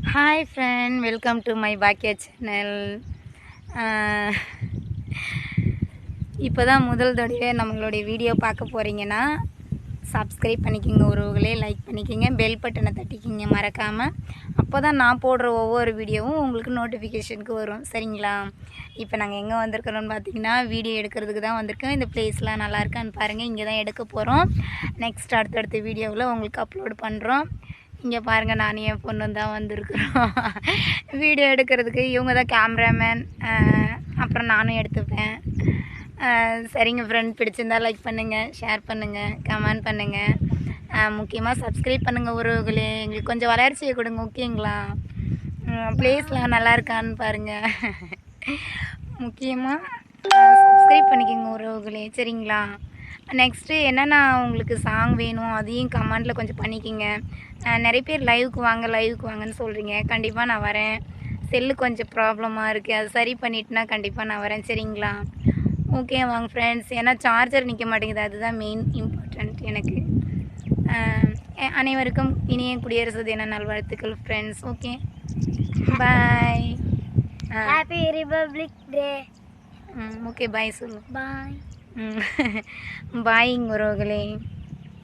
Hi friend, welcome to my backyard channel. இப்போ தான் முதல் தடவை நம்மளுடைய வீடியோ பார்க்க போகிறீங்கன்னா சப்ஸ்கிரைப் பண்ணிக்கோங்க, ஒருவர்களே லைக் பண்ணிக்கோங்க, பெல் பட்டனை தட்டிக்கிங்க மறக்காமல். அப்போ தான் நான் போடுற ஒவ்வொரு வீடியோவும் உங்களுக்கு நோட்டிஃபிகேஷனுக்கு வரும், சரிங்களா? இப்போ நாங்கள் எங்கே வந்திருக்கிறோன்னு பார்த்தீங்கன்னா வீடியோ எடுக்கிறதுக்கு தான் வந்திருக்கோம். இந்த பிளேஸ்லாம் நல்லா இருக்கான்னு பாருங்கள். இங்கே தான் எடுக்க போகிறோம். நெக்ஸ்ட் அடுத்தடுத்த வீடியோவில் உங்களுக்கு அப்லோட் பண்ணுறோம். இங்கே பாருங்கள், நான் என் பொண்ணு தான் வந்திருக்கிறோம் வீடியோ எடுக்கிறதுக்கு. இவங்க தான் கேமராமேன், அப்புறம் நானும் எடுத்துப்பேன். சரிங்க ஃப்ரெண்ட், பிடிச்சிருந்தால் லைக் பண்ணுங்கள், ஷேர் பண்ணுங்கள், கமெண்ட் பண்ணுங்கள், முக்கியமாக சப்ஸ்கிரைப் பண்ணுங்கள் உறவுகளே. எங்களுக்கு கொஞ்சம் வளர்ச்சியை கொடுங்க, ஓகேங்களா? ப்ளேஸ்லாம் நல்லா இருக்கான்னு பாருங்கள். முக்கியமாக சப்ஸ்கிரைப் பண்ணிக்கோங்க உறவுகளே, சரிங்களா? நெக்ஸ்ட்டு என்னென்னா உங்களுக்கு சாங் வேணும் அதையும் கமெண்டில் கொஞ்சம் பண்ணிக்கிங்க. நிறைய பேர் லைவுக்கு வாங்கன்னு சொல்கிறீங்க. கண்டிப்பாக நான் வரேன். செல்லு கொஞ்சம் ப்ராப்ளமாக இருக்குது, அது சரி பண்ணிட்டுனா கண்டிப்பாக நான் வரேன், சரிங்களா? ஓகே வாங்க ஃப்ரெண்ட்ஸ். ஏன்னா சார்ஜர் நிற்க மாட்டேங்குது, அதுதான் மெயின் இம்பார்ட்டண்ட் எனக்கு. அனைவருக்கும் இனிய குடியரசு தின நல்வாழ்த்துக்கள் ஃப்ரெண்ட்ஸ். ஓகே, பாய். ஹாப்பி ரிபப்ளிக் டே. ஓகே, பாய் சொல்லு. பாய். பாய்ங்க உறவுகளே.